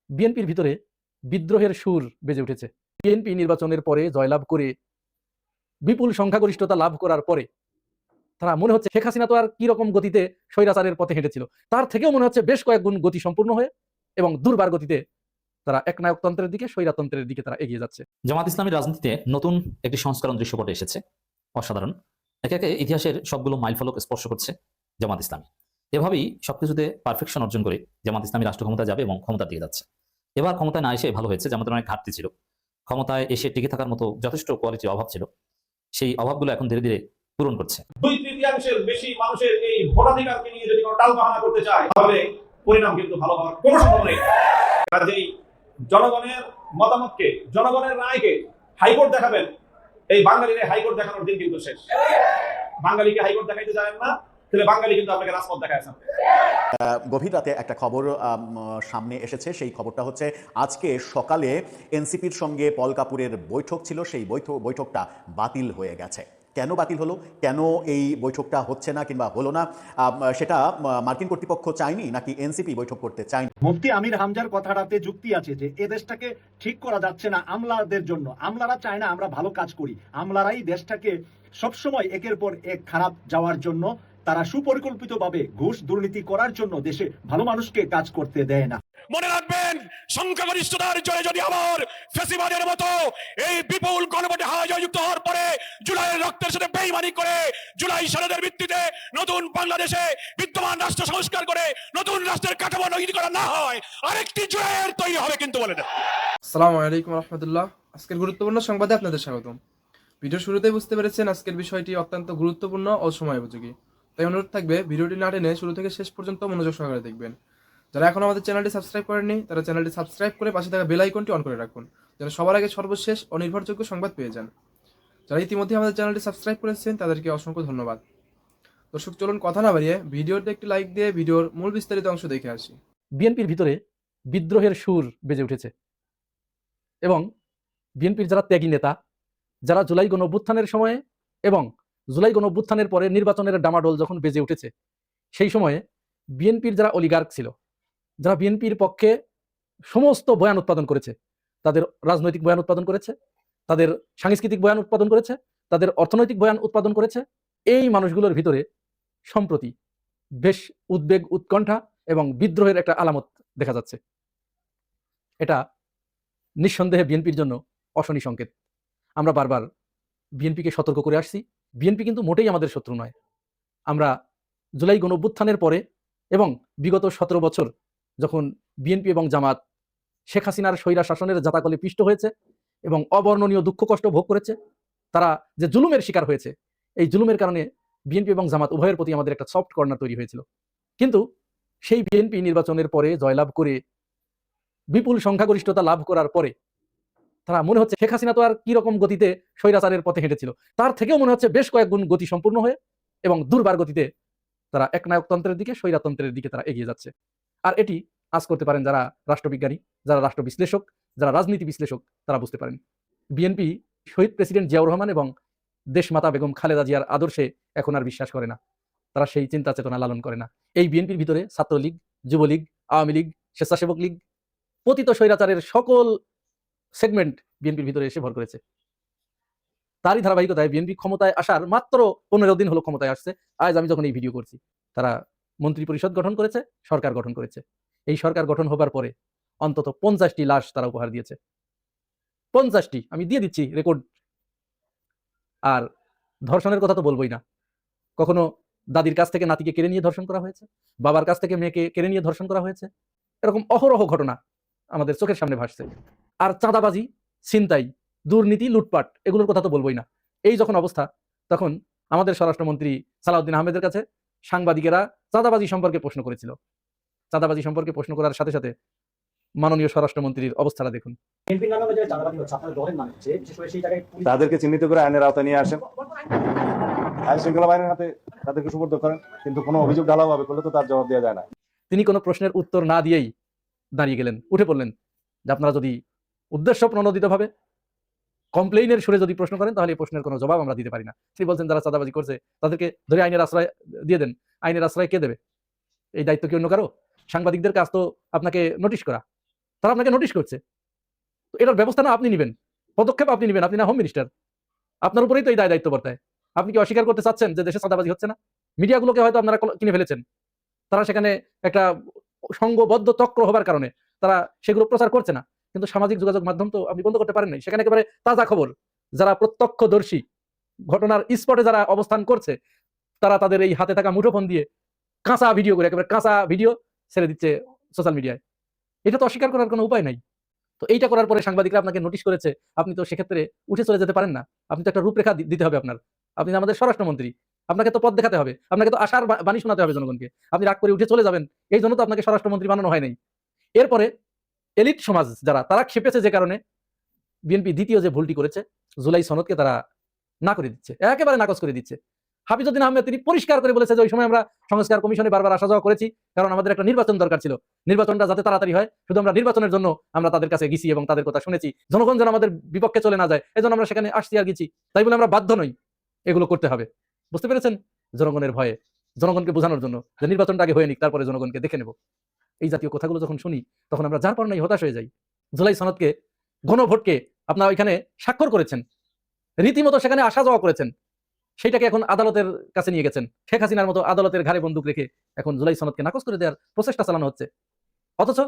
বিএনপির ভিতরে বিদ্রোহের সুর বেজে উঠেছে। বিএনপি নির্বাচনের পরে জয়লাভ করে বিপুল সংখ্যাগরিষ্ঠতা লাভ করার পরে তারা মনে হচ্ছে শেখ হাসিনা তো আর কি রকম গতিতে স্বৈরাচারের পথে হেঁটেছিল, তার থেকেও মনে হচ্ছে বেশ কয়েক গুণ গতি সম্পূর্ণ হয়ে এবং দুর্বার গতিতে তারা একনায়কতন্ত্রের দিকে, স্বৈরাতন্ত্রের দিকে তারা এগিয়ে যাচ্ছে। জামাত ইসলামীর রাজনীতিতে নতুন একটি সংস্করণ দৃশ্যপটে এসেছে, অসাধারণ। একে একে ইতিহাসের সবগুলো মাইলফলক স্পর্শ করছে জামাত ইসলামী। এভাবেই সবকিছুতে পারফেকশন অর্জন করে জামাত ইসলামী রাষ্ট্র ক্ষমতায় যাবে এবং ক্ষমতা দিয়ে যাচ্ছে। এবার ক্ষমতায় না এসে ভালো হয়েছে, জামাতের অনেক ঘাটতি ছিল, ক্ষমতায় এসে টিকে থাকার মতো যথেষ্ট কোয়ালিটির অভাব ছিল, সেই অভাবগুলো এখন ধীরে ধীরে পূরণ করছে। 2/3 বেশি মানুষের এই ভোটাধিকারকে নিয়ে যদি কোনো টালবাহানা করতে চায় তাহলে পরিণাম কিন্তু ভালো হওয়ার কোনো সম্ভাবনা নেই। কাজেই জনগণের মতামতকে, জনগণের রায়কে হাইকোর্ট দেখাবেন, এই বাঙালির হাইকোর্ট দেখানোর দিন কিন্তু শেষ। বাঙালিকে হাইকোর্ট দেখাইতে জানেন না, তাহলে বাঙালি কিন্তু আপনাকে রাজপথ দেখায়। গভীর রাতে একটা খবর সামনে এসেছে। সেই খবরটা হচ্ছে আজকে সকালে এনসিপির সঙ্গে পল কাপুরের বৈঠক ছিল, সেই বৈঠকটা বাতিল হয়ে গেছে। কেন বাতিল হলো, কেন এই বৈঠকটা হচ্ছে না কিংবা হলো না, সেটা মার্কিন কর্তৃপক্ষ চায়নি নাকি এনসিপি বৈঠক করতে চায়নি? মুফতি আমির হামজার কথাটাতে যুক্তি আছে যে এ দেশটাকে ঠিক করা যাচ্ছে না আমলাদের জন্য। আমলারা চায় না আমরা ভালো কাজ করি, আমলারাই দেশটাকে সবসময় একের পর এক খারাপ যাওয়ার জন্য, তারা সুপরিকল্পিতভাবে ঘুষ দুর্নীতি করার জন্য দেশে ভালো মানুষকে কাজ করতে দেয় না। মনে রাখবেন, সংখ্যাগরিষ্ঠতার জয় যদি আবার ফ্যাসিবাদের মতো এই বিপুল গণভোটে হার জয়যুক্ত হওয়ার পরে জুলাইয়ের রক্তের সাথে বেইমানি করে জুলাই সনদের ভিত্তিতে নতুন বাংলাদেশে বিদ্যমান রাষ্ট্র সংস্কার করে নতুন রাষ্ট্রের কাঠামো তৈরি করা না হয়, আরেকটি জুলাইয়ের তৈরি হবে কিন্তু বলে দেন। আসসালামু আলাইকুম রহমতুল্লাহ। আজকের গুরুত্বপূর্ণ সংবাদে আপনাদের স্বাগতম। ভিডিও শুরুতেই বুঝতে পেরেছেন আজকের বিষয়টি অত্যন্ত গুরুত্বপূর্ণ ও সময়োপযোগী, তাই অনুরোধ থাকবে ভিডিওটি না টেনে শুরু থেকে শেষ পর্যন্ত মনোযোগ সহকারে দেখবেন। যারা এখন আমাদের চ্যানেলটি সাবস্ক্রাইব করেননি তারা চ্যানেলটি সাবস্ক্রাইব করে পাশে থাকা বেল আইকনটি অন করে রাখুন, যেন সবার আগে সর্বশেষ ও নির্ভরযোগ্য সংবাদ পেয়ে যান। যারা ইতিমধ্যে আমাদের চ্যানেলটি সাবস্ক্রাইব করেছেন তাদেরকে অসংখ্য ধন্যবাদ। দর্শক, চলুন কথা না বাড়িয়ে ভিডিওতে একটি লাইক দিয়ে ভিডিওর মূল বিস্তারিত অংশ দেখে আসি। বিএনপির ভিতরে বিদ্রোহের সুর বেজে উঠেছে এবং বিএনপির যারা ত্যাগী নেতা, যারা জুলাই গণঅভ্যুত্থানের সময়ে এবং জুলাই গণঅভ্যুত্থানের পরে নির্বাচনের ডামাডোল যখন বেজে উঠেছে, সেই সময়ে বিএনপির যারা অলিগার্ক ছিল, যারা বিএনপির পক্ষে সমস্ত বয়ান উৎপাদন করেছে, তাদের রাজনৈতিক বয়ান উৎপাদন করেছে, তাদের সাংস্কৃতিক বয়ান উৎপাদন করেছে, তাদের অর্থনৈতিক বয়ান উৎপাদন করেছে, এই মানুষগুলোর ভিতরে সম্প্রতি বেশ উদ্বেগ, উৎকণ্ঠা এবং বিদ্রোহের একটা আলামত দেখা যাচ্ছে। এটা নিঃসন্দেহে বিএনপির জন্য অশনি সংকেত। আমরা বারবার বিএনপিকে সতর্ক করে আসছি, বিএনপি কিন্তু মোটেই আমাদের শত্রু নয়। আমরা জুলাই গণঅভ্যুত্থানের পরে এবং বিগত 17 বছর যখন বিএনপি এবং জামাত শেখ হাসিনার স্বৈরা শাসনের জাতাকলে পিষ্ট হয়েছে এবং অবর্ণনীয় দুঃখ কষ্ট ভোগ করেছে, তারা যে জুলুমের শিকার হয়েছে, এই জুলুমের কারণে বিএনপি এবং জামাত উভয়ের প্রতি আমাদের একটা সফট কর্নার তৈরি হয়েছিল। কিন্তু সেই বিএনপি নির্বাচনের পরে জয়লাভ করে বিপুল সংখ্যাগরিষ্ঠতা লাভ করার পরে তারা মনে হচ্ছে শেখ হাসিনা তো আর কি রকম গতিতে স্বৈরাচারের পথে হেঁটেছিল, তার থেকেও মনে হচ্ছে বেশ কয়েক গুণ গতি সম্পূর্ণ হয়ে এবং দুর্বার গতিতে তারা একনায়কতন্ত্রের দিকে, স্বৈরাতন্ত্রের দিকে তারা এগিয়ে যাচ্ছে। আর এটি আজ করতে পারেন যারা রাষ্ট্রবিজ্ঞানী, যারা রাষ্ট্র বিশ্লেষক, যারা রাজনীতি বিশ্লেষক, তারা বুঝতে পারেন। বিএনপি শহীদ প্রেসিডেন্ট জিয়াউর রহমান এবং দেশমাতা বেগম খালেদা জিয়ার আদর্শে এখন আর বিশ্বাস করে না, তারা সেই চিন্তা চেতনা লালন করে না। এই বিএনপির ভিতরে ছাত্রলীগ, যুবলীগ, আওয়ামী লীগ, স্বেচ্ছাসেবক লীগ, পতিত স্বৈরাচারের সকল সেগমেন্ট বিএনপির ভিতরে এসে ভর করেছে। তারই ধারাবাহিকতায় বিএনপি ক্ষমতায় আসার মাত্র 15 দিন হলো ক্ষমতায় আসছে। আজ আমি যখন এই ভিডিও করছি, তারা মন্ত্রী পরিষদ গঠন করেছে, সরকার গঠন করেছে। এই সরকার গঠন হবার পরে অন্তত 50টি লাশ তারা উপহার দিয়েছে। 50টি, আমি দিয়ে দিচ্ছি রেকর্ড। আর ধর্ষণের কথা তো বলবোই না। কখনো দাদির কাছ থেকে নাতিকে কেড়ে নিয়ে ধর্ষণ করা হয়েছে, বাবার কাছ থেকে মেয়েকে কেড়ে নিয়ে ধর্ষণ করা হয়েছে। এরকম অহরহ ঘটনা আমাদের চোখের সামনে ভাসছে। আর চাঁদাবাজি, ছিনতাই, দুর্নীতি, লুটপাট, এগুলোর কথা তো বলবোই না। এই যখন অবস্থা, তখন আমাদের স্বরাষ্ট্রমন্ত্রী সালাউদ্দিন আহমেদের কাছে সাংবাদিকেরা চাঁদাবাজি সম্পর্কে প্রশ্ন করেছিল। চাঁদাবাজি সম্পর্কে প্রশ্ন করার সাথে সাথে মাননীয় স্বরাষ্ট্রমন্ত্রীর অবস্থাটা দেখুন। তাদেরকে চিহ্নিত করে আইনের আওতায় নিয়ে আসেন, আইন শৃঙ্খলা বাহিনীর হাতে তাদেরকে সুপর্দ করেন, কিন্তু কোনো অভিযোগ ঢালাও ভাবে করলে তো তার জবাব দেওয়া যায় না। তিনি কোনো প্রশ্নের উত্তর না দিয়েই দাঁড়িয়ে গেলেন, উঠে পড়লেন যে আপনারা যদি উদ্দেশ্য প্রণোদিতভাবে কমপ্লেইনের সুরে যদি প্রশ্ন করেন তাহলে এই প্রশ্নের কোনো জবাব আমরা দিতে পারি না। তিনি বলছেন যারা চাঁদাবাজি করছে তাদেরকে ধরে আইনের আশ্রয় দিয়ে দেন। আইনের আশ্রয় কে দেবে? এই দায়িত্ব কি অন্য কারো? সাংবাদিকদের কাজ তো আপনাকে নোটিশ করা, তারা আপনাকে নোটিশ করছে। তো এটার ব্যবস্থা না আপনি নেবেন, পদক্ষেপ আপনি নেবেন, আপনি না হোম মিনিস্টার, আপনার উপরেই তো এই দায় দায়িত্ব বর্তায়। আপনি কি অস্বীকার করতে চাচ্ছেন যে দেশে চাঁদাবাজি হচ্ছে না? মিডিয়াগুলোকে হয়তো আপনারা কিনে ফেলেছেন, তারা সেখানে একটা সংঘবদ্ধ চক্র হবার কারণে তারা সেগুলো প্রচার করছে না, কিন্তু সামাজিক যোগাযোগ মাধ্যম তো আপনি বন্ধ করতে পারেন নাই। সেখানে একেবারে তাজা খবর, যারা প্রত্যক্ষদর্শী, ঘটনার স্পটে যারা অবস্থান করছে, তারা তাদের এই হাতে থাকা মুঠোফোন দিয়ে কাঁচা ভিডিও করে, একেবারে কাঁচা ভিডিও ছেড়ে দিচ্ছে সোশ্যাল মিডিয়ায়। এটা তো অস্বীকার করার কোনো উপায় নাই। তো এইটা করার পরে সাংবাদিকরা আপনাকে নোটিশ করেছে, আপনি তো সেক্ষেত্রে উঠে চলে যেতে পারেন না। আপনি তো একটা রূপরেখা দিতে হবে আপনার। আপনি আমাদের স্বরাষ্ট্রমন্ত্রী, আপনাকে তো পথ দেখাতে হবে, আপনাকে তো আশার বাণী শোনাতে হবে জনগণকে। আপনি রাগ করে উঠে চলে যাবেন, এই জন্য তো আপনাকে স্বরাষ্ট্রমন্ত্রী বানানো হয় নাই। এরপরে এলিট সমাজ যারা, তারা খেপেছে যে কারণে বিএনপি দ্বিতীয় যে ভুলটি করেছে, জুলাই সনদকে তারা না করে দিচ্ছে, একেবারে নাকচ করে দিচ্ছে। হাফিজউদ্দিন আহমেদ তিনি পরিষ্কার করে বলেছে যে ওই সময় আমরা সংস্কার কমিশনে বারবার আসা যাওয়া করেছি, কারণ আমাদের একটা নির্বাচন দরকার ছিল, নির্বাচনটা যাতে তাড়াতাড়ি হয়, শুধু আমরা নির্বাচনের জন্য আমরা তাদের কাছে গেছি এবং তাদের কথা শুনেছি, জনগণ যেন আমাদের বিপক্ষে চলে না যায়, এজন্য আমরা সেখানে আসছি আর গেছি, তাই বলে আমরা বাধ্য নই এগুলো করতে হবে। বুঝতে পেরেছেন? জনগণের ভয়ে, জনগণকে বোঝানোর জন্য যে নির্বাচনটা আগে হয়ে নিক, তারপরে জনগণকে দেখে নেব। এই জাতীয় কথাগুলো যখন শুনি তখন আমরা যার পর নাই হতাশ হয়ে যাই। জুলাই সনদকে, গণভোটকে আপনারা ওইখানে স্বাক্ষর করেছেন, রীতিমতো সেখানে আসা যাওয়া করেছেন, সেইটাকে এখন আদালতের কাছে নিয়ে গেছেন। শেখ হাসিনার মতো আদালতের ঘাড়ে বন্দুক রেখে এখন জুলাই সনদকে নাকচ করে দেওয়ার প্রচেষ্টা চালানো হচ্ছে। অথচ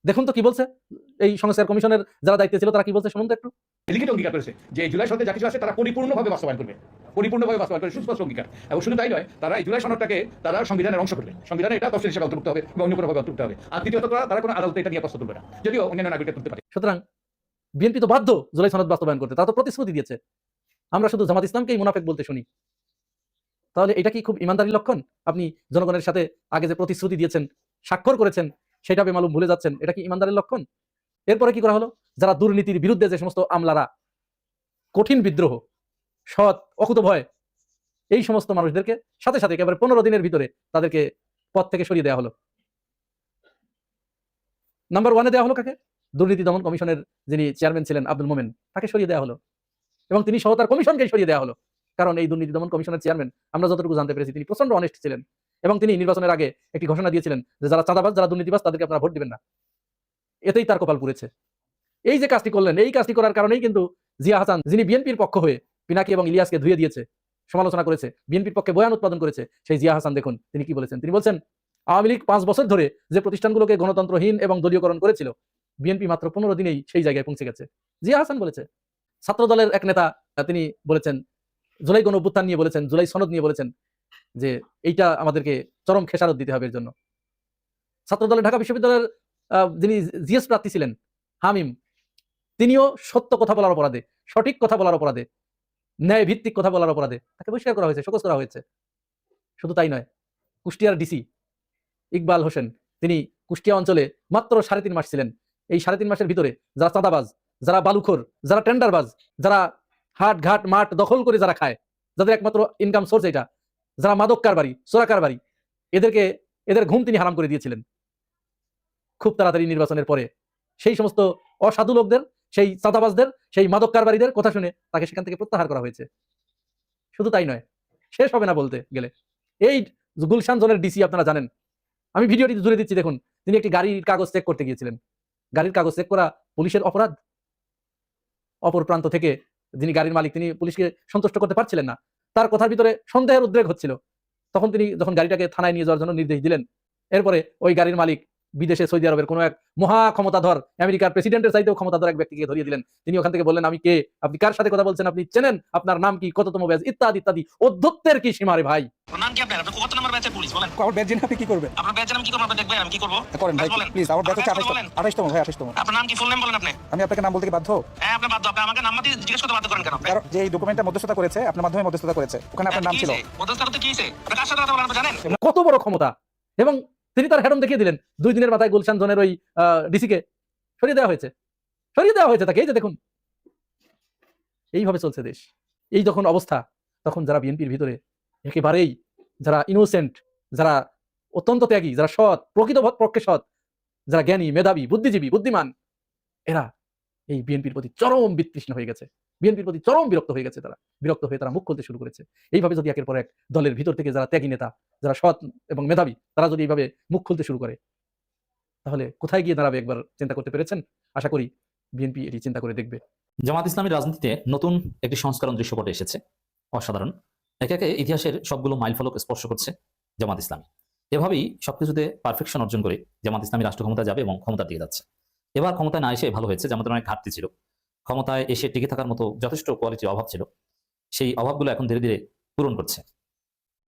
দেখুন তো কি বলছে এই সংস্কার কমিশনের যারা দায়িত্বে ছিল, তারা কি বলছে শুনুন তো একটু। লিখিত অঙ্গীকার করেছে যে জুলাই সনদে যা কিছু আছে তারা পরিপূর্ণভাবে বাস্তবায়ন করবে, পরিপূর্ণভাবে বাস্তবায়ন করে সুস্পষ্ট অঙ্গীকার। এবং শুধু তাই নয়, তারা এই জুলাই সনদটাকে তারা সংবিধানের অংশ করবে, সংবিধানে এটা তফসিল হিসেবে অন্তর্ভুক্ত হবে এবং অন্য কোনোভাবে অন্তর্ভুক্ত হবে। আর দ্বিতীয়ত তারা কোনো আদালতে এটা নিয়ে প্রশ্ন তুলবে না, যদিও অন্যান্য নাগরিকরা তুলতে পারে। সুতরাং বিএনপি তো বাধ্য জুলাই সনদ বাস্তবায়ন করতে, তারা তো প্রতিশ্রুতি দিয়েছে। আমরা শুধু জামাত ইসলামকেই মুনাফেক বলতে শুনি। তাহলে এটা কি খুব ইমানদারির লক্ষণ? আপনি জনগণের সাথে আগে যে প্রতিশ্রুতি দিয়েছেন, স্বাক্ষর করেছেন, সেটা বেমালুম ভুলে যাচ্ছেন, এটা কি ইমানদারির লক্ষণ? এরপরে কি করা হলো? যারা দুর্নীতির বিরুদ্ধে যে সমস্ত আমলারা, কঠিন বিদ্রোহ, সৎ অকুতভয়, এই সমস্ত মানুষদেরকে সাথে সাথে একেবারে 15 দিনের ভিতরে তাদেরকে পদ থেকে সরিয়ে দেওয়া হলো। নাম্বার 1-এ দেওয়া হলো কাকে? দুর্নীতি দমন কমিশনের যিনি চেয়ারম্যান ছিলেন আব্দুল মোমেন, তাকে সরিয়ে দেওয়া হলো এবং তিনি সহ তার কমিশনকে সরিয়ে দেওয়া হলো। কারণ এই দুর্নীতি দমন কমিশনের চেয়ারম্যান, আমরা যতটুকু জানতে পেরেছি, তিনি প্রচন্ড অনেস্ট ছিলেন এবং তিনি নির্বাচনের আগে একটি ঘোষণা দিয়েছিলেন যে যারা চাঁদাবাজ, যারা দুর্নীতিবাজ, তাদেরকে আপনারা ভোট দিবেন না। এতেই তার কপাল পুড়েছে। এই যে কাজটি করলেন, এই কাজটি করার কারণেই কিন্তু জিয়া হাসান, যিনি বিএনপির পক্ষ হয়ে পিনাকি এবং ইলিয়াসকে ধুয়ে দিয়েছে, সমালোচনা করেছে, বিএনপির পক্ষে বয়ান উৎপাদন করেছে, সেই জিয়া হাসান দেখুন তিনি কি বলেছেন। তিনি বলছেন আওয়ামী লীগ 5 বছর ধরে যে প্রতিষ্ঠানগুলোকে গণতন্ত্রহীন এবং দলীয়করণ করেছিল, বিএনপি মাত্র 15 দিনেই সেই জায়গায় পৌঁছে গেছে। জিয়া হাসান বলেছে। ছাত্র দলের এক নেতা তিনি বলেছেন, জুলাই গণ অভ্যুত্থান নিয়ে বলেছেন, জুলাই সনদ নিয়ে বলেছেন যে এইটা আমাদেরকে চরম খেসারত দিতে হবে এর জন্য। ছাত্র দলের ঢাকা বিশ্ববিদ্যালয়ের যিনি জিএস প্রার্থী ছিলেন হামিম, তিনিও সত্য কথা বলার অপরাধে, সঠিক কথা বলার অপরাধে, ন্যায় ভিত্তিক কথা বলার অপরাধে তাকে বহিষ্কার করা হয়েছে, শোকজ করা হয়েছে। শুধু তাই নয়, কুষ্টিয়ার ডিসি ইকবাল হোসেন, তিনি কুষ্টিয়া অঞ্চলে মাত্র 3.5 মাস ছিলেন। এই 3.5 মাসের ভিতরে যারা চাঁদাবাজ, যারা বালুখোর, যারা টেন্ডারবাজ, যারা হাট ঘাট মাঠ দখল করে যারা খায়, যাদের একমাত্র ইনকাম সোর্স এটা, যারা মাদক কারবারি, চোরা কারবারি, এদের ঘুম তিনি হারাম করে দিয়েছিলেন। খুব তাড়াতাড়ি নির্বাচনের পরে সেই সমস্ত অসাধু লোকদের, সেই চাঁদাবাজদের, সেই মাদক কারবারিদের কথা শুনে তাকে সেখান থেকে প্রত্যাহার করা হয়েছে। শুধু তাই নয়, শেষ হবে না বলতে গেলে, এই গুলশান জোনের ডিসি আপনারা জানেন, আমি ভিডিওটি জুড়ে দিচ্ছি দেখুন, তিনি একটি গাড়ির কাগজ চেক করতে গিয়েছিলেন। গাড়ির কাগজ চেক করা পুলিশের অপরাধ। অপর প্রান্ত থেকে যিনি গাড়ির মালিক, তিনি পুলিশকে সন্তুষ্ট করতে পারছিলেন না, তার কথার ভিতরে সন্দেহের উদ্রেক হচ্ছিল। তখন তিনি যখন গাড়িটাকে থানায় নিয়ে যাওয়ার জন্য নির্দেশ দিলেন, এরপরে ওই গাড়ির মালিক বিদেশে সৌদি আরবের কোনো এক মহা ক্ষমতাধর, আমেরিকার প্রেসিডেন্টের চাইতেও ক্ষমতাধর এক ব্যক্তিকে ধরিয়ে দিলেন। তিনি ওখান থেকে বললেন, আমি কে, আপনি কার সাথে কথা বলছেন, আপনি চেনেন, আপনার নাম কি, কততম ব্যাচ, ইত্যাদি ইত্যাদি। অধ্যত্বের কি সীমা রে ভাই! নাম কি আপনার? আপনি কত নাম্বার ব্যাচের পুলিশ বলেন? আমার ব্যাচ জেনে আপনি কি করবেন? আপনার ব্যাচের নাম কি করব? আপনি দেখবেন আমি কি করব? করেন ভাই, বলেন প্লিজ। আমার ব্যাচ হচ্ছে বলেন। 28তম ভাই, 28তম। আপনার নাম কি, ফুল নেম বলেন আপনি। আমি আপনাকে নাম বলতে কি বাধ্য? হ্যাঁ আপনি বাধ্য। আপনি আমাকে নাম দিয়ে জিজ্ঞেস করতে বাধ্য করেন কেন? কারণ যে এই ডকুমেন্টটা মধ্যস্থতা করেছে, আপনার মাধ্যমে মধ্যস্থতা করেছে, ওখানে আপনার নাম ছিল। মধ্যস্থতা করতে কি হইছে? আপনি কার সাথে কথা বলেন আপনি জানেন? কত বড় ক্ষমতা! এবং তিনি তার হেডম দেখিয়ে দিলেন। 2 দিনের মাথায় গুলশান জোনের ওই ডিসিকে সরিয়ে দেওয়া হয়েছে তাকে। এই যে দেখুন, এইভাবে চলছে দেশ। এই যখন অবস্থা, তখন যারা বিএনপির ভিতরে একেবারেই যারা ইনোসেন্ট, যারা অত্যন্ত ত্যাগী, যারা সৎ, প্রকৃত পক্ষে সৎ, যারা জ্ঞানী, মেধাবী, বুদ্ধিজীবী, বুদ্ধিমান, এরা এই বিএনপির প্রতি চরম বিতৃষ্ণ হয়ে গেছে, বিএনপির প্রতি চরম বিরক্ত হয়ে গেছে। তারা বিরক্ত হয়ে তারা মুখ খুলতে শুরু করেছে। এইভাবে যদি একের পর এক দলের ভিতর থেকে যারা ত্যাগী নেতা, যারা সৎ এবং মেধাবী, তারা যদি এইভাবে মুখ খুলতে শুরু করে, তাহলে কোথায় গিয়ে দাঁড়াবে একবার চিন্তা করতে পেরেছেন? আশা করি বিএনপি এটি চিন্তা করে দেখবে। জামাত ইসলামীর রাজনীতিতে নতুন একটি সংস্করণ দৃশ্যপটে এসেছে, অসাধারণ। একে একে ইতিহাসের সবগুলো মাইলফলক স্পর্শ করছে জামাত ইসলামী। এভাবেই সবকিছুতে পারফেকশন অর্জন করে জামাত ইসলামী রাষ্ট্র ক্ষমতায় যাবে এবং ক্ষমতার দিকে যাচ্ছে। এবার ক্ষমতায় না এসে ভালো হয়েছে, জামাতের অনেক ঘাটতি ছিল, ক্ষমতায় এসে টিকে থাকার মতো যথেষ্ট কোয়ালিটির অভাব ছিল, সেই অভাবগুলো এখন ধীরে ধীরে পূরণ করছে।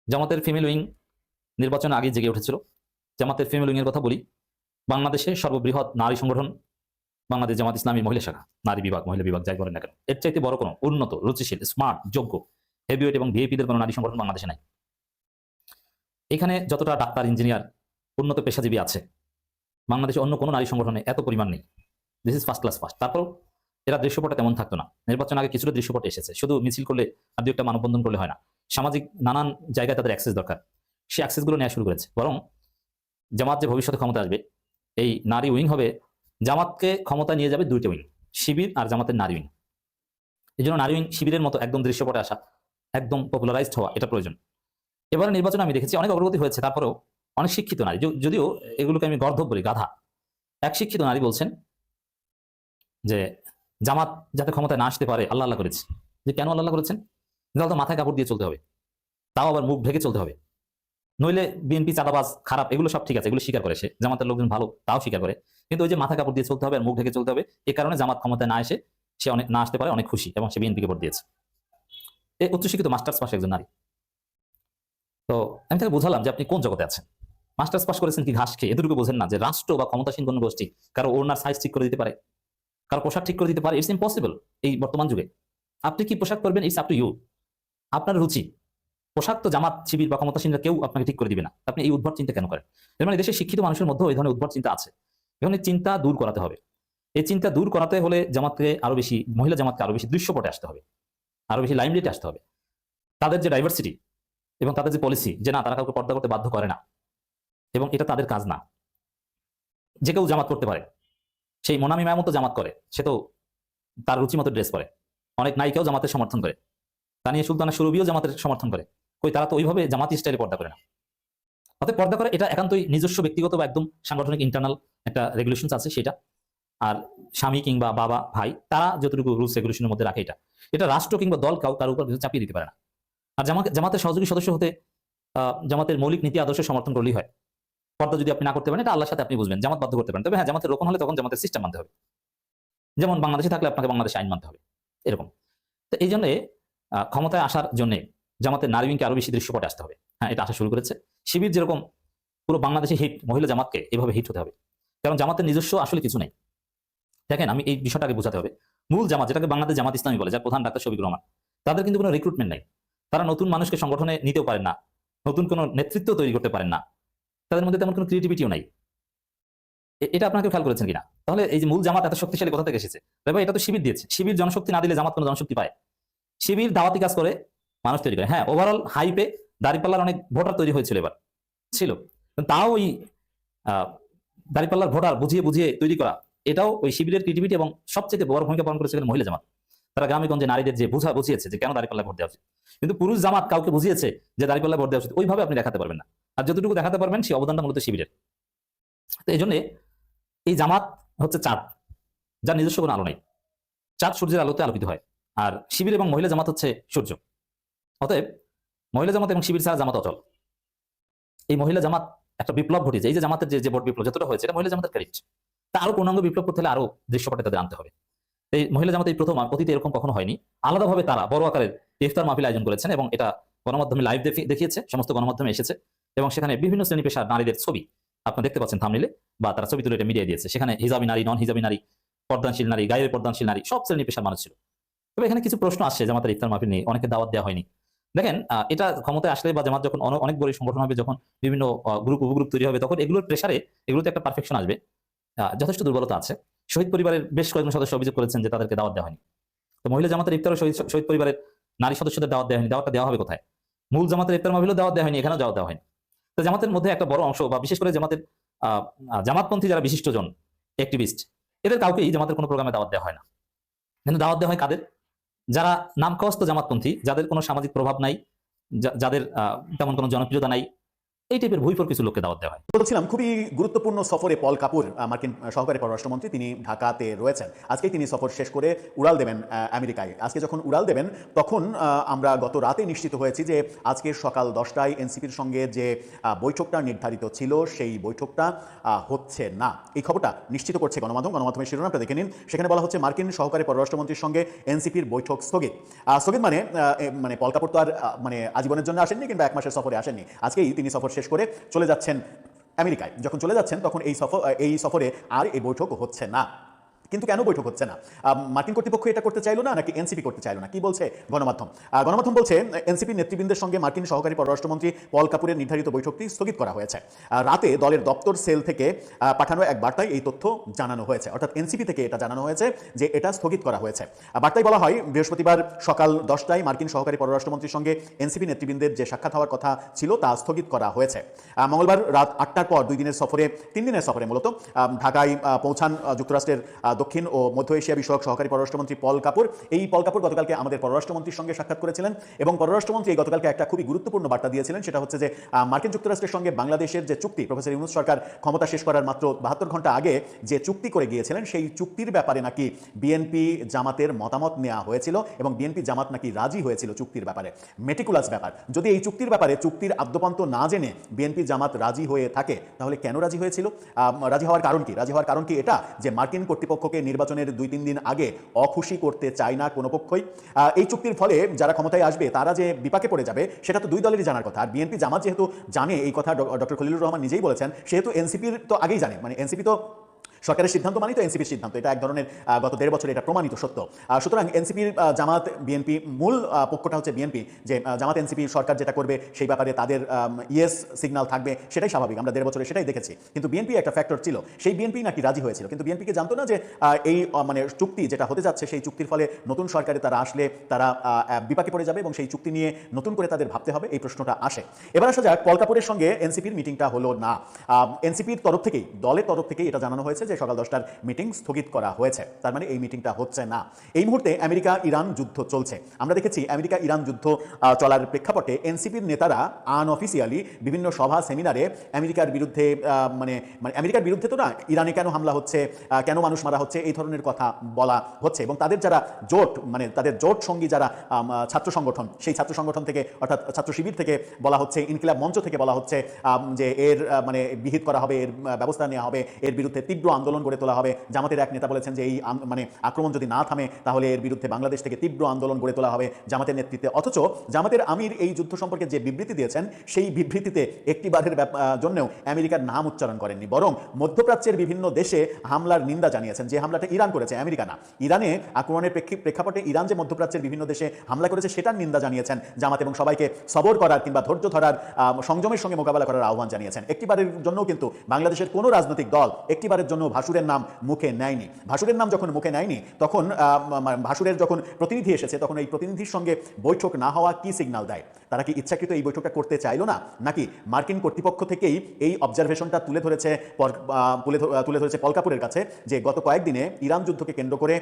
জামাতের ফিমেল উইং নির্বাচনে আগে জেগে উঠেছিল। জামাতের ফিমেল উইং এর কথা বলি, বাংলাদেশের সর্ববৃহৎ নারী সংগঠন বাংলাদেশ জামাত ইসলামী মহিলা শাখা, নারী বিভাগ, মহিলা বিভাগ যাই বলেন না কেন, এর চাইতে বড় কোনো উন্নত, রুচিশীল, স্মার্ট, যোগ্য, হেভিওয়েট এবং ভিআইপিদের কোনো নারী সংগঠন বাংলাদেশে নাই। এখানে যতটা ডাক্তার, ইঞ্জিনিয়ার, উন্নত পেশাজীবী আছে, বাংলাদেশে অন্য কোনো নারী সংগঠনে এত পরিমাণ নেই। This is first class first. তারপর এরা দৃশ্যপটে তেমন থাকতো না। নির্বাচন আগে কিছুটা দৃশ্যপটে এসেছে, শুধু মিছিল করলে আর দু একটা মানববন্ধন করলে হয় না, সামাজিক নানান জায়গায় তাদের অ্যাক্সেস দরকার, সেই অ্যাক্সেসগুলো নেওয়া শুরু করেছে। বরং জামাত যে ভবিষ্যতে ক্ষমতা আসবে, এই নারী উইং হবে, জামাতকে ক্ষমতা নিয়ে যাবে দুইটা উইং, শিবির আর জামাতের নারী উইং। এই জন্য নারী উইং শিবিরের মতো একদম দৃশ্যপটে আসা, একদম পপুলারাইজড হওয়া, এটা প্রয়োজন। এবারে নির্বাচনে আমি দেখেছি অনেক অগ্রগতি হয়েছে, তারপরেও অনেক শিক্ষিত নারী, যদিও এগুলোকে আমি গর্ধব বলি, গাধা, এক শিক্ষিত নারী বলছেন যে জামাত যাতে ক্ষমতায় না আসতে পারে আল্লাহ আল্লাহ করেছে। যে কেন আল্লাহ করেছেন? তাহলে তো মাথায় কাপড় দিয়ে চলতে হবে, তাও আবার মুখ ঢেকে চলতে হবে, নইলে বিএনপি চাঁদাবাজ, খারাপ, এগুলো সব ঠিক আছে, এগুলো স্বীকার করে সে, জামাতের লোকজন ভালো তাও স্বীকার করে, কিন্তু ওই যে মাথা কাপড় দিয়ে চলতে হবে আর মুখ ঢেকে চলতে হবে, এই কারণে জামাত ক্ষমতায় না এসে সে অনেক না আসতে পারে, অনেক খুশি, এবং সে বিএনপিকে ভোট দিয়েছে। এই উচ্চশিক্ষিত মাস্টার্স পাশে একজন নারী। তো আমি তাকে বোঝালাম যে আপনি কোন জগতে আছেন, মাস্টার্স পাস করেছেন কি ঘাস খেয়ে? এতটুকু বোঝেন না যে রাষ্ট্র বা ক্ষমতাসীন কোন গোষ্ঠী কারো ওড়নার সাইজ ঠিক করে দিতে পারে, কারো পোশাক ঠিক করে দিতে পারে? ইটস ইম্পসিবল এই বর্তমান যুগে। আপনি কি পোশাক পরবেন, ইটস আপ টু ইউ, আপনার রুচি। পোশাক তো জামাত, শিবির বা ক্ষমতাসীনরা কেউ আপনাকে ঠিক করে দিবে না। আপনি এই উদ্ভট চিন্তা কেন করেন? এর মানে দেশের শিক্ষিত মানুষের মধ্যেও এই ধরনের উদ্ভট চিন্তা আছে। এখন এই চিন্তা দূর করাতে হবে। এই চিন্তা দূর করাতে হলে জামাতকে আরো বেশি, মহিলা জামাতকে আরো বেশি দৃশ্যপটে আসতে হবে, আরো বেশি লাইমলাইটে আসতে হবে। তাদের যে ডাইভার্সিটি এবং তাদের যে পলিসি, যে না তারা কাউকে পর্দা করতে বাধ্য করে না এবং এটা তাদের কাজ না, যে কেউ জামাত করতে পারে। সেই মোনামি মায়ের মতো জামাত করে, সে তো তার রুচি মতো ড্রেস পরে। অনেক নায়িকাও জামাতের সমর্থন করে, তানিয়া সুলতানা সুরভিও জামাতের সমর্থন করে। কই, তারা তো ওইভাবে জামাতি স্টাইলে পর্দা করে না। অতএব পর্দা করে এটা একান্তই নিজস্ব ব্যক্তিগত বা একদম সাংগঠনিক ইন্টারনাল একটা রেগুলেশনস আছে সেটা। আর স্বামী কিংবা বাবা, ভাই, তারা যতটুকু রুলস রেগুলেশনের মধ্যে রাখে, এটা রাষ্ট্র কিংবা দল কারোর উপর কিছু চাপিয়ে দিতে পারে না। আর জামাতের সহযোগী সদস্য হতে জামাতের মৌলিক নীতি আদর্শ সমর্থন করলেই হয়। পর্দা যদি আপনি না করতে পারেন, এটা আল্লাহর সাথে আপনি বুঝবেন, জামাত বাধ্য করতে পারেন। তবে হ্যাঁ, জামাতের রোকন হলে তখন জামাতের সিস্টেম মানতে হবে। যেমন বাংলাদেশে থাকলে আপনাকে বাংলাদেশে আইন মানতে হবে, এরকম। তো এই জন্য ক্ষমতায় আসার জন্য জামাতের নারী উইংকে আরো বেশি দৃশ্যপটে আসতে হবে। হ্যাঁ, এটা আসা শুরু করেছে। শিবির যেরকম পুরো বাংলাদেশে হিট, মহিলা জামাতকে এভাবে হিট হতে হবে, কারণ জামাতের নিজস্ব আসলে কিছু নেই। দেখেন, আমি এই বিষয়টাকে বোঝাতে হবে। মূল জামাত, যেটাকে বাংলাদেশ জামাত ইসলামী বলে, যার প্রধান ডাক্তার শফিকুর রহমান, তাদের কিন্তু কোনো রিক্রুটমেন্ট নেই। তারা নতুন মানুষকে সংগঠনে নিতেও পারেন না, নতুন কোনো নেতৃত্ব তৈরি করতে পারেন না, তাদের মধ্যে তেমন কোনো ক্রিয়েটিভিটিও নাই। এটা আপনাকে খেয়াল করেছেন কিনা? তাহলে এই যে মূল জামাত এত শক্তিশালী কোথা থেকে এসেছে? ভাই, এটা তো শিবির দিয়েছে। শিবির জনশক্তি না দিলে জামাত কোনো জনশক্তি পায়? শিবির দাওয়াতি কাজ করে, মানুষ তৈরি করে। হ্যাঁ, ওভারঅল হাইপে দাঁড়িপাল্লার অনেক ভোটার তৈরি হয়েছিল, এবার ছিল, তাও ওই দাঁড়িপাল্লার ভোটার বুঝিয়ে বুঝিয়ে তৈরি করা, এটাও ওই শিবিরের ক্রিয়েটিভিটি এবং সবচেয়ে বড় ভূমিকা পালন করেছে মহিলা জামাত। তারা গ্রামে গঞ্জে নারীদের যে বুঝিয়েছে যে কেন দাঁড়িপাল্লায় ভোট দেওয়া উচিত। কিন্তু পুরুষ জামাত কাউকে বুঝিয়েছে যে দাঁড়িপাল্লায় ভোট দেওয়া উচিত, ওইভাবে আপনি দেখাতে পারবেন না। আর যতটুকু দেখাতে পারবেন সেই অবদানটা মূলত শিবিরের। তো এই জন্য এই জামাত হচ্ছে চাঁদ, যার নিজস্ব কোনো আলো নেই। চাঁদ সূর্যের আলোতে আলোকিত হয়, আর শিবির এবং মহিলা জামাত হচ্ছে সূর্য। অতএব মহিলা জামাত এবং শিবির ছাড়া জামাত অচল। এই মহিলা জামাত একটা বিপ্লব ঘটিয়েছে। এই যে জামাতের যে ভোট বিপ্লব যতটা হয়েছে, এটা মহিলা জামাতের ক্রেডিট। তা আরো পূর্ণাঙ্গ বিপ্লব করতে হলে আরো দৃশ্যপটে তাদের আনতে হবে। এই মহিলা জামাত এই প্রথম, অতীতে এরকম কখনো হয়নি। আলাদাভাবে তারা বড় আকারের ইফতার মাহফিল আয়োজন করেছেন এবং এটা গণমাধ্যমে লাইভ দেখিয়েছে, সমস্ত গণমাধ্যমে এসেছে, এবং সেখানে বিভিন্ন শ্রেণী পেশার নারীদের ছবি আপনারা দেখতে পাচ্ছেন থাম্বনেইলে, বা তারা ছবি তুলে এটা মিডিয়া দিয়েছে। সেখানে হিজাবি নারী, নন হিজাবি নারী, পর্দানশীল নারী, গায়ের পর্দানশীল নারী, সব শ্রেণী পেশার মানুষ ছিল। তবে এখানে কিছু প্রশ্ন আসছে জামাতের ইফতার মাহফিল নিয়ে, অনেকে দাওয়াত দেওয়া হয়নি। দেখেন, এটা ক্ষমতায় আসলে বা জামাত যখন অনেক বড় সংগঠন হবে, যখন বিভিন্ন গ্রুপ উপগ্রুপ তৈরি হবে, তখন এগুলোর প্রেসারে এগুলোতে একটা পারফেকশন আসবে। যথেষ্ট দুর্বলতা আছে। শহীদ পরিবারের বেশ কয়েকজন সদস্য অভিযোগ করেছেন যে তাদেরকে দাওয়াত দেওয়া হয়নি। তো মহিলা জামাতের ইফতারও শহীদ পরিবারের নারী সদস্যদের দাওয়াত দেওয়া হয়নি। দাওয়াতটা দেওয়া হবে কোথায়? মূল জামাতের ইফতার মাহফিলও দাওয়াত দেওয়া হয়নি, এখানেও দাওয়াত দেওয়া হয়নি। তো জামাতের মধ্যে একটা বড় অংশ, বা বিশেষ করে জামাতের জামাতপন্থী যারা বিশিষ্টজন, অ্যাক্টিভিস্ট, এদের কাউকেই জামাতের কোনো প্রোগ্রামে দাওয়াত দেওয়া হয় না। কিন্তু দাওয়াত দেওয়া হয় কাদের? যারা নামকাওয়াস্ত জামাতপন্থী, যাদের কোনো সামাজিক প্রভাব নাই, যাদের তেমন কোনো জনপ্রিয়তা নাই, এই টাইপের ভুইফোর কিছু লোককে দাওয়াত দেওয়া হয়। বলছিলাম খুবই গুরুত্বপূর্ণ সফরে পল কাপুর মার্কিন সহকারী পররাষ্ট্রমন্ত্রী তিনি ঢাকাতে রয়েছেন। আজকেই তিনি সফর শেষ করে উড়াল দেবেন আমেরিকায়। আজকে যখন উড়াল দেবেন তখন আমরা গত রাতে নিশ্চিত হয়েছি যে আজকে সকাল 10টায় এনসিপির সঙ্গে যে বৈঠকটা নির্ধারিত ছিল সেই বৈঠকটা হচ্ছে না। এই খবরটা নিশ্চিত করছে গণমাধ্যমের শিরোনামটা দেখে নিন। সেখানে বলা হচ্ছে মার্কিন সহকারী পররাষ্ট্রমন্ত্রীর সঙ্গে এনসিপির বৈঠক স্থগিত। স্থগিত মানে পল কাপুর তো আর মানে আজীবনের জন্য আসেননি কিংবা 1 মাসের সফরে আসেননি। আজকেই তিনি সফর শেষ করে চলে যাচ্ছেন আমেরিকায়। যখন চলে যাচ্ছেন তখন এই সফরে আর এই বৈঠক হচ্ছে না। কিন্তু কেন বৈঠক হচ্ছে না? মার্কিন কর্তৃপক্ষ এটা করতে চাইলো না নাকি এনসিপি করতে চাইলো না? কি বলছে গণমাধ্যম বলছে এনসিপি নেতৃবৃন্দের সঙ্গে মার্কিন সহকারী পররাষ্ট্রমন্ত্রী পল কাপুরের নির্ধারিত বৈঠকটি স্থগিত করা হয়েছে। রাতে দলের দপ্তর সেল থেকে পাঠানো এক বার্তায় এই তথ্য জানানো হয়েছে, অর্থাৎ এনসিপি থেকে এটা জানানো হয়েছে যে এটা স্থগিত করা হয়েছে। বার্তায় বলা হয় বৃহস্পতিবার সকাল 10টায় মার্কিন সহকারী পররাষ্ট্রমন্ত্রীর সঙ্গে এনসিপি নেতৃবৃন্দের যে সাক্ষাৎ হওয়ার কথা ছিল তা স্থগিত করা হয়েছে। মঙ্গলবার রাত 8টার পর 3 দিনের সফরে মূলত ঢাকায় পৌঁছান যুক্তরাষ্ট্রের দক্ষিণ ও মধ্য এশিয়া বিষয়ক সহকারী পররাষ্ট্রমন্ত্রী পল কাপুর। এই পল কাপুর গতকালকে আমাদের পররাষ্ট্রমন্ত্রীর সঙ্গে সাক্ষাৎ করেছিলেন এবং পররাষ্ট্রমন্ত্রী গতকালকে একটা খুবই গুরুত্বপূর্ণ বার্তা দিয়েছিলেন। সেটা হচ্ছে যে মার্কিন যুক্তরাষ্ট্রের সঙ্গে বাংলাদেশের যে চুক্তি, প্রফেসর ইউনূস সরকার ক্ষমতা শেষ করার মাত্র 72 ঘন্টা আগে যে চুক্তি করে গিয়েছিলেন সেই চুক্তির ব্যাপারে নাকি বিএনপি জামাতের মতামত নেওয়া হয়েছিল এবং বিএনপি জামাত নাকি রাজি হয়েছিল চুক্তির ব্যাপারে। মেটিকুলাস ব্যাপার। যদি এই চুক্তির ব্যাপারে চুক্তির আদ্যপান্ত না জেনে বিএনপি জামাত রাজি হয়ে থাকে তাহলে কেন রাজি হয়েছিল? রাজি হওয়ার কারণ কি? রাজি হওয়ার কারণ কি এটা যে মার্কিন কর্তৃপক্ষকে নির্বাচনের 2-3 দিন আগে অখুশি করতে চায় না কোনো পক্ষই। এই চুক্তির ফলে যারা ক্ষমতায় আসবে তারা যে বিপাকে পড়ে যাবে সেটা তো দুই দলেরই জানার কথা। আর বিএনপি জামাত যেহেতু জানে, এই কথা ডক্টর খলিলুর রহমান নিজেই বলেছেন, সেহেতু এনসিপির তো আগেই জানে, মানে এনসিপি তো সরকারের সিদ্ধান্ত মানেই তো এনসিপির সিদ্ধান্ত, এটা এক ধরনের গত 1.5 বছরে এটা প্রমাণিত সত্য। সুতরাং এনসিপির জামাত বিএনপি, মূল পক্ষটা হচ্ছে বিএনপি, যে জামাত এনসিপি সরকার যেটা করবে সেই ব্যাপারে তাদের ইয়েস সিগন্যাল থাকবে, সেটাই স্বাভাবিক, আমরা 1.5 বছরে সেটাই দেখেছি। কিন্তু বিএনপি একটা ফ্যাক্টর ছিল, সেই বিএনপি নাকি রাজি হয়েছিল, কিন্তু বিএনপিকে জানতো না যে এই মানে চুক্তি যেটা হতে যাচ্ছে সেই চুক্তির ফলে নতুন সরকারে তারা আসলে তারা বিপাকে পড়ে যাবে এবং সেই চুক্তি নিয়ে নতুন করে তাদের ভাবতে হবে, এই প্রশ্নটা আসে। এবার আসা যাক, পল কাপুরের সঙ্গে এনসিপির মিটিংটা হলো না। এনসিপির তরফ থেকেই, দলের তরফ থেকেই এটা জানানো হয়েছে যে সকাল 10টার মিটিং স্থগিত করা হয়েছে। তার মানে এই মিটিংটা হচ্ছে না। এই মুহূর্তে আমেরিকা ইরান যুদ্ধ চলছে। আমরা দেখেছি আমেরিকা ইরান যুদ্ধ চলার প্রেক্ষাপটে এনসিপির নেতারা আনঅফিসিয়ালি বিভিন্ন সভা সেমিনারে আমেরিকার বিরুদ্ধে মানে আমেরিকার বিরুদ্ধে তো না, ইরানে কেন হামলা হচ্ছে, কেন মানুষ মারা হচ্ছে, এই ধরনের কথা বলা হচ্ছে। এবং তাদের যারা জোট, মানে তাদের জোট সঙ্গী যারা ছাত্র সংগঠন, সেই ছাত্র সংগঠন থেকে অর্থাৎ ছাত্র শিবির থেকে বলা হচ্ছে, ইনকিলাব মঞ্চ থেকে বলা হচ্ছে যে এর মানে বিহিত করা হবে, এর ব্যবস্থা নেওয়া হবে, এর বিরুদ্ধে তীব্র আন্দোলন গড়ে তোলা হবে। জামাতের এক নেতা বলেছেন যে এই মানে আক্রমণ যদি না থামে তাহলে এর বিরুদ্ধে বাংলাদেশ থেকে তীব্র আন্দোলন গড়ে তোলা হবে জামাতের নেতৃত্বে। অথচ জামাতের আমির এই যুদ্ধ সম্পর্কে যে বিবৃতি দিয়েছেন সেই বিবৃতিতে একটিবারের জন্যও আমেরিকার নাম উচ্চারণ করেননি, বরং মধ্যপ্রাচ্যের বিভিন্ন দেশে হামলার নিন্দা জানিয়েছেন। যে হামলাটা ইরান করেছে, আমেরিকা না। ইরানে আক্রমণের প্রেক্ষাপটে ইরান যে মধ্যপ্রাচ্যের বিভিন্ন দেশে হামলা করেছে সেটার নিন্দা জানিয়েছেন জামাত এবং সবাইকে সবর করার কিংবা ধৈর্য ধরার, সংযমের সঙ্গে মোকাবেলা করার আহ্বান জানিয়েছেন। একটিবারের জন্যও কিন্তু বাংলাদেশের কোনো রাজনৈতিক দল একটিবারের জন্য ভাসুরের নাম মুখে নেয়নি। ভাসুরের নাম যখন মুখে নেয়নি তখন ভাসুরের যখন প্রতিনিধি এসেছে তখন এই প্রতিনিধির সঙ্গে বৈঠক না হওয়া কি সিগন্যাল দেয়? তারা কি ইচ্ছাকৃত এই বৈঠকটা করতে চাইলো না, নাকি মার্কিন কর্তৃপক্ষ থেকেই এই অবজারভেশনটা তুলে ধরেছে পল কাপুরের কাছে যে গত কয়েকদিনে ইরান যুদ্ধকে কেন্দ্র করে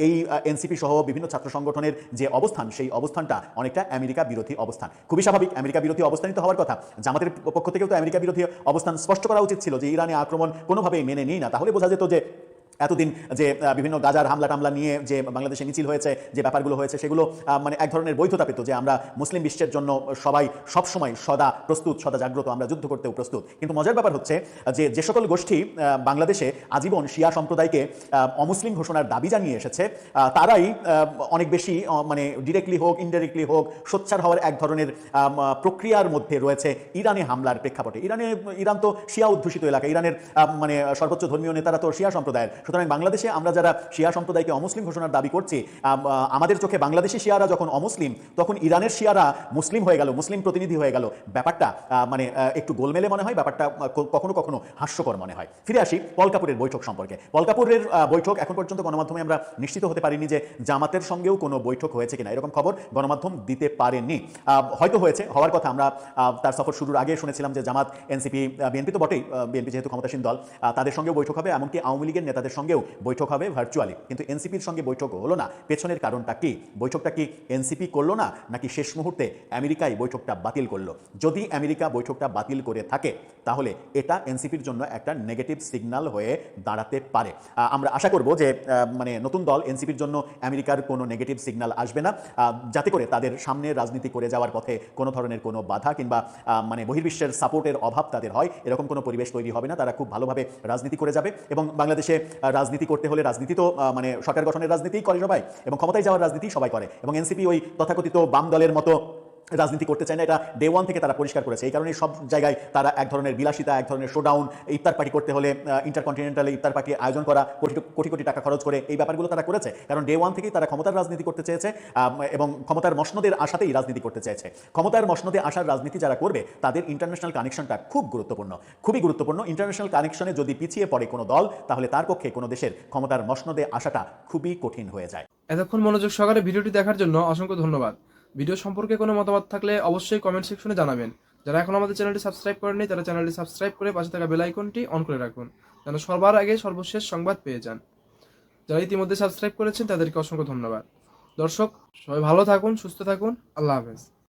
এই এনসিপি সহ বিভিন্ন ছাত্র সংগঠনের যে অবস্থান, সেই অবস্থানটা অনেকটা আমেরিকা বিরোধী অবস্থান। খুবই স্বাভাবিক, আমেরিকা বিরোধী অবস্থানই তো হওয়ার কথা। জামাতের পক্ষ থেকেও তো আমেরিকা বিরোধী অবস্থান স্পষ্ট করা উচিত ছিল যে ইরানে আক্রমণ কোনোভাবেই মেনে নিই না। তাহলে বোঝা যেত যে এতদিন যে বিভিন্ন গাজার হামলা টামলা নিয়ে যে বাংলাদেশে মিছিল হয়েছে, যে ব্যাপারগুলো হয়েছে, সেগুলো মানে এক ধরনের বৈধতা পেত যে আমরা মুসলিম বিশ্বের জন্য সবাই সবসময় সদা প্রস্তুত, সদা জাগ্রত, আমরা যুদ্ধ করতেও প্রস্তুত। কিন্তু মজার ব্যাপার হচ্ছে যে সকল গোষ্ঠী বাংলাদেশে আজীবন শিয়া সম্প্রদায়কে অমুসলিম ঘোষণার দাবি জানিয়ে এসেছে, তারাই অনেক বেশি মানে ডিরেক্টলি হোক ইনডাইরেক্টলি হোক সোচ্চার হওয়ার এক ধরনের প্রক্রিয়ার মধ্যে রয়েছে ইরানে হামলার প্রেক্ষাপটে। ইরান তো শিয়া অধ্যুষিত এলাকা, ইরানের মানে সর্বোচ্চ ধর্মীয় নেতারা তো শিয়া সম্প্রদায়ের। সুতরাং বাংলাদেশে আমরা যারা শিয়া সম্প্রদায়কে অমুসলিম ঘোষণার দাবি করছি, আমাদের চোখে বাংলাদেশি শিয়ারা যখন অমুসলিম তখন ইরানের শিয়ারা মুসলিম হয়ে গেল, মুসলিম প্রতিনিধি হয়ে গেল। ব্যাপারটা মানে একটু গোলমেলে মনে হয়, ব্যাপারটা কখনো কখনো হাস্যকর মনে হয়। ফিরে আসি পল কাপুরের বৈঠক সম্পর্কে। পল কাপুরের বৈঠক এখন পর্যন্ত গণমাধ্যমে আমরা নিশ্চিত হতে পারিনি যে জামাতের সঙ্গেও কোনো বৈঠক হয়েছে কিনা, এরকম খবর গণমাধ্যম দিতে পারেনি। হয়তো হয়েছে, হওয়ার কথা। আমরা তার সফর শুরুর আগে শুনেছিলাম যে জামাত, এনসিপি, বিএনপি তো বটেই, বিএনপি যেহেতু ক্ষমতাসীন দল, তাদের সঙ্গেও বৈঠক হবে, এমনকি আওয়ামী লীগের নেতাদের সঙ্গেও বৈঠক হবে ভার্চুয়ালি, কিন্তু এনসিপির সঙ্গে বৈঠক হলো না। পেছনের কারণটা কি? বৈঠকটা কি এনসিপি করলো না, নাকি শেষ মুহূর্তে আমেরিকাই বৈঠকটা বাতিল করলো? যদি আমেরিকা বৈঠকটা বাতিল করে থাকে তাহলে এটা এনসিপির জন্য একটা নেগেটিভ সিগন্যাল হয়ে দাঁড়াতে পারে। আমরা আশা করব যে মানে নতুন দল এনসিপির জন্য আমেরিকার কোনো নেগেটিভ সিগন্যাল আসবে না, যাতে করে তাদের সামনে রাজনীতি করে যাওয়ার পথে কোনো ধরনের কোনো বাধা কিংবা মানে বহির্বিশ্বের সাপোর্টের অভাব তাদের হয়, এরকম কোনো পরিবেশ তৈরি হবে না। তারা খুব ভালোভাবে রাজনীতি করে যাবে। এবং বাংলাদেশে রাজনীতি করতে হলে রাজনীতি তো মানে সরকার গঠনের রাজনীতিই করে সবাই, এবং ক্ষমতায় যাওয়ার রাজনীতি সবাই করে, এবং এনসিপি ওই তথাকথিত বাম দলের মতো রাজনীতি করতে চায় না। এটা ডে ওয়ান থেকে তারা পরিষ্কার করেছে। এই কারণে সব জায়গায় তারা এক ধরনের বিলাসিতা, এক ধরনের শোডাউন, ইফতার পার্টি করতে হলে ইন্টারকন্টিনেন্টাল ইফতার পার্টি আয়োজন করা, কোটি কোটি টাকা খরচ করে, এই ব্যাপারগুলো তারা করেছে। কারণ ডে ওয়ান থেকেই তারা ক্ষমতার রাজনীতি করতে চেয়েছে এবং ক্ষমতার মসনদের আশাতেই রাজনীতি করতে চেয়েছে। ক্ষমতার মসনদে আসার রাজনীতি যারা করবে তাদের ইন্টারন্যাশনাল কানেকশনটা খুব গুরুত্বপূর্ণ, খুবই গুরুত্বপূর্ণ। ইন্টারন্যাশনাল কানেকশনে যদি পিছিয়ে পড়ে কোনো দল, তাহলে তার পক্ষে কোনো দেশের ক্ষমতার মসনদে আসাটা খুবই কঠিন হয়ে যায়। এতক্ষণ মনোযোগ সহকারে ভিডিওটি দেখার জন্য অসংখ্য ধন্যবাদ। ভিডিও সম্পর্কে কোনো মতামত থাকলে অবশ্যই কমেন্ট সেকশনে জানাবেন। যারা এখন আমাদের চ্যানেলটি সাবস্ক্রাইব করেননি তারা চ্যানেলটি সাবস্ক্রাইব করে পাশে থাকা বেল আইকনটি অন করে রাখুন, যেন সবার আগে সর্বশেষ সংবাদ পেয়ে যান। যারা ইতিমধ্যে সাবস্ক্রাইব করেছেন তাদেরকে অসংখ্য ধন্যবাদ। দর্শক সবাই ভালো থাকুন, সুস্থ থাকুন, আল্লাহ হাফেজ।